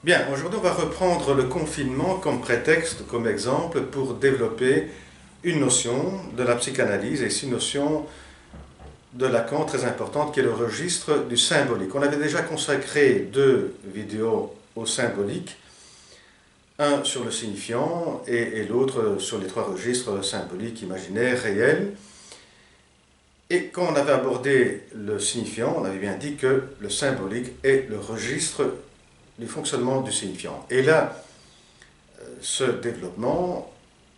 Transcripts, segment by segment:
Bien, aujourd'hui on va reprendre le confinement comme prétexte, comme exemple pour développer une notion de la psychanalyse et ici une notion de Lacan très importante qui est le registre du symbolique. On avait déjà consacré deux vidéos au symbolique, un sur le signifiant et l'autre sur les trois registres symboliques, imaginaire, réel. Et quand on avait abordé le signifiant, on avait bien dit que le symbolique est le registre du fonctionnement du signifiant. Et là, ce développement,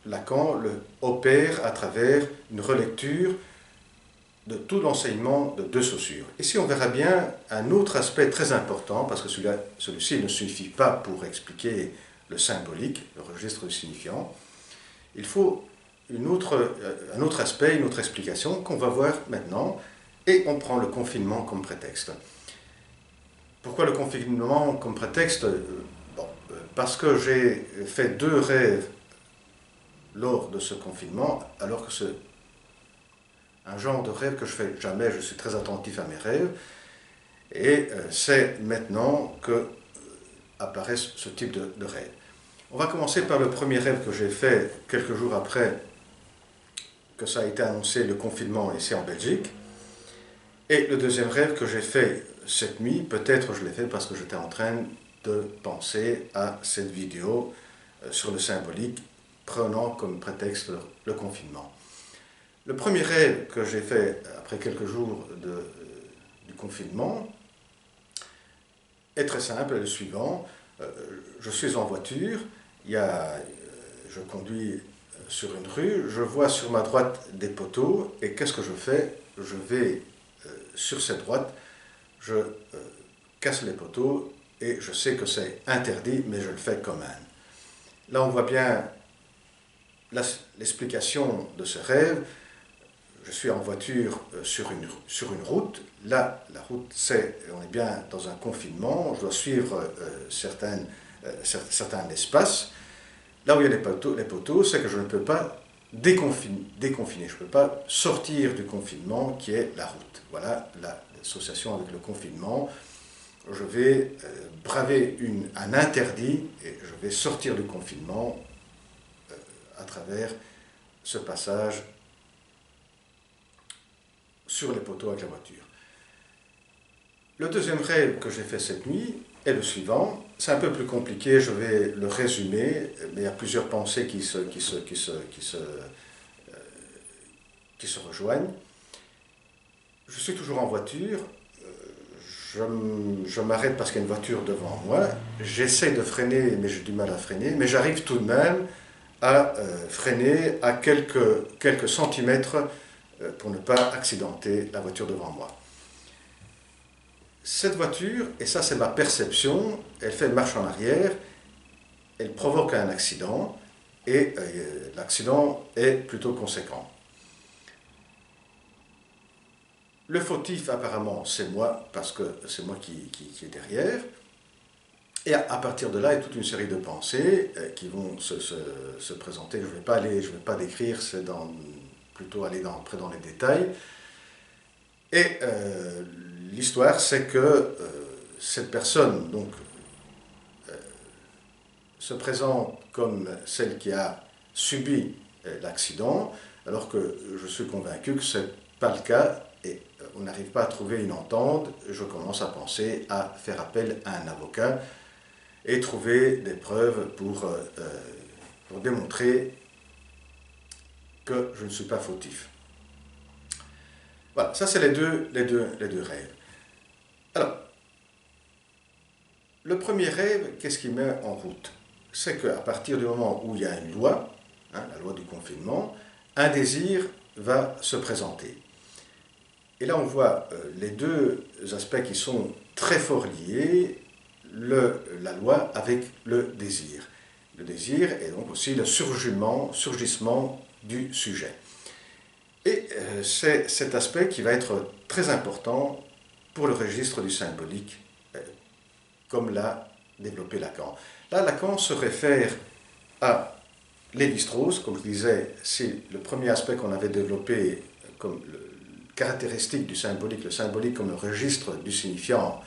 Lacan le opère à travers une relecture de tout l'enseignement de De Saussure. Ici, on verra bien un autre aspect très important, parce que celui-ci ne suffit pas pour expliquer le symbolique, le registre du signifiant. Il faut un autre aspect, une autre explication qu'on va voir maintenant, et on prend le confinement comme prétexte. Pourquoi le confinement comme prétexte? Parce que j'ai fait deux rêves lors de ce confinement, alors que c'est un genre de rêve que je fais jamais, je suis très attentif à mes rêves, et c'est maintenant que apparaît ce type de rêve. On va commencer par le premier rêve que j'ai fait quelques jours après que ça a été annoncé le confinement ici en Belgique, et le deuxième rêve que j'ai fait cette nuit, peut-être je l'ai fait parce que j'étais en train de penser à cette vidéo sur le symbolique, prenant comme prétexte le confinement. Le premier rêve que j'ai fait après quelques jours du confinement est très simple, est le suivant. Je suis en voiture, je conduis sur une rue, je vois sur ma droite des poteaux, et qu'est-ce que je fais? Je vais sur cette droite, je casse les poteaux, et je sais que c'est interdit, mais je le fais quand même. Là, on voit bien l'explication de ce rêve. Je suis en voiture sur une route. Là, la route, on est bien dans un confinement. Je dois suivre certains espaces. Là où il y a les poteaux, c'est que je ne peux pas déconfiner. Je ne peux pas sortir du confinement qui est la route. Voilà l'association avec le confinement. Je vais braver un interdit et je vais sortir du confinement à travers ce passage sur les poteaux avec la voiture. Le deuxième rêve que j'ai fait cette nuit est le suivant. C'est un peu plus compliqué, je vais le résumer, mais il y a plusieurs pensées qui se rejoignent. Je suis toujours en voiture, je m'arrête parce qu'il y a une voiture devant moi, j'essaie de freiner, mais j'ai du mal à freiner, mais j'arrive tout de même à freiner à quelques centimètres pour ne pas accidenter la voiture devant moi. Cette voiture, et ça c'est ma perception, elle fait une marche en arrière, elle provoque un accident, et l'accident est plutôt conséquent. Le fautif apparemment c'est moi, parce que c'est moi qui est derrière, et à partir de là, il y a toute une série de pensées qui vont se présenter. Je ne vais pas décrire, c'est plutôt aller près dans les détails. Et l'histoire, c'est que cette personne donc, se présente comme celle qui a subi l'accident, alors que je suis convaincu que ce n'est pas le cas et on n'arrive pas à trouver une entente. Je commence à penser à faire appel à un avocat et trouver des preuves pour démontrer que je ne suis pas fautif. Voilà, ça c'est les deux rêves. Alors, le premier rêve, qu'est-ce qui met en route? C'est qu'à partir du moment où il y a une loi, la loi du confinement, un désir va se présenter. Et là on voit les deux aspects qui sont très fort liés, la loi avec le désir. Le désir est donc aussi le surgissement du sujet. Et c'est cet aspect qui va être très important pour le registre du symbolique, comme l'a développé Lacan. Là, Lacan se réfère à Lévi-Strauss, comme je disais, c'est le premier aspect qu'on avait développé comme caractéristique du symbolique, le symbolique comme le registre du signifiant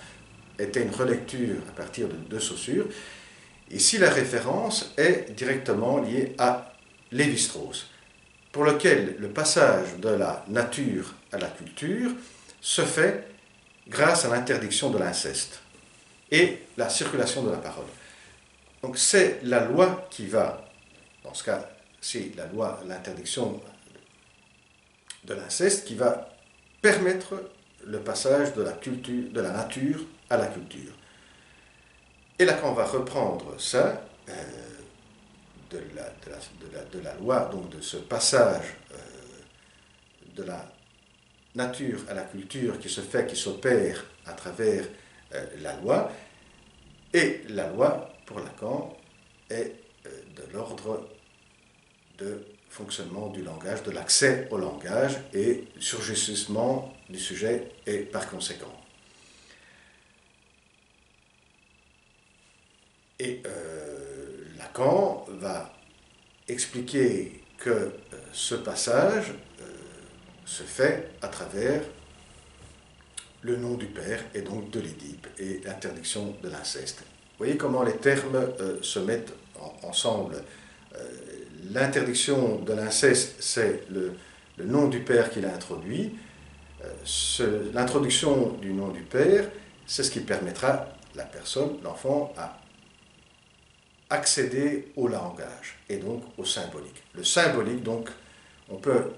était une relecture à partir de Saussure. Ici, la référence est directement liée à Lévi-Strauss, pour lequel le passage de la nature à la culture se fait grâce à l'interdiction de l'inceste et la circulation de la parole. Donc c'est la loi qui va, dans ce cas, c'est la loi, l'interdiction de l'inceste qui va permettre le passage de la nature à la culture. Et Lacan va reprendre ça, de la loi, donc de ce passage de la nature à la culture qui se fait, qui s'opère à travers la loi. Et la loi, pour Lacan, est de l'ordre de fonctionnement du langage, de l'accès au langage et du surgissement du sujet et par conséquent. Et Lacan va expliquer que ce passage se fait à travers le nom du père et donc de l'Édipe et l'interdiction de l'inceste. Vous voyez comment les termes se mettent ensemble. L'interdiction de l'inceste, c'est le nom du père qui l'a introduit. L'introduction du nom du père, c'est ce qui permettra la personne, l'enfant, à accéder au langage et donc au symbolique. Le symbolique, donc, on peut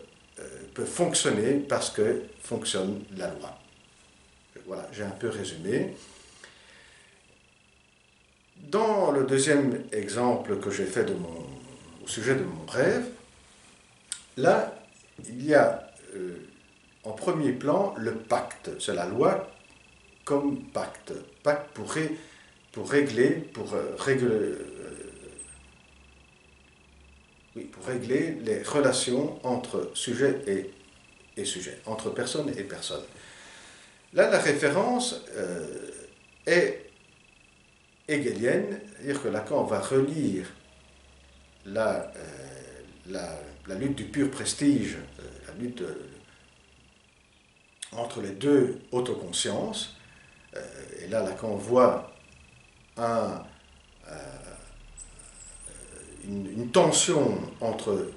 fonctionner parce que fonctionne la loi. Voilà, j'ai un peu résumé. Dans le deuxième exemple que j'ai fait au sujet de mon rêve, là, il y a en premier plan le pacte. C'est la loi comme pacte. Pacte pour régler les relations entre sujet et sujet, entre personne et personne. Là, la référence est hegelienne, c'est-à-dire que Lacan va relire la lutte du pur prestige, la lutte entre les deux autoconsciences, et là Lacan voit une tension entre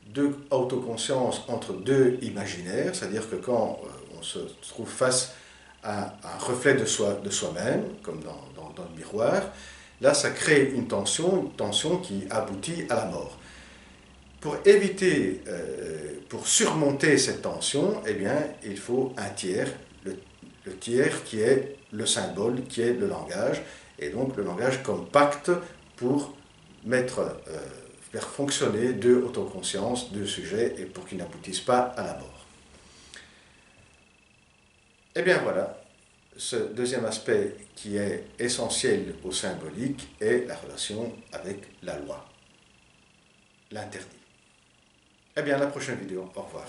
deux autoconsciences, entre deux imaginaires, c'est-à-dire que quand on se trouve face à un reflet de soi-même, comme dans le miroir, là ça crée une tension qui aboutit à la mort. Pour éviter, pour surmonter cette tension, eh bien, il faut un tiers, le tiers qui est le symbole, qui est le langage, et donc le langage comme pacte pour faire fonctionner deux autoconsciences, deux sujets, et pour qu'ils n'aboutissent pas à la mort. Eh bien voilà, ce deuxième aspect qui est essentiel au symbolique est la relation avec la loi, l'interdit. Eh bien, à la prochaine vidéo. Au revoir.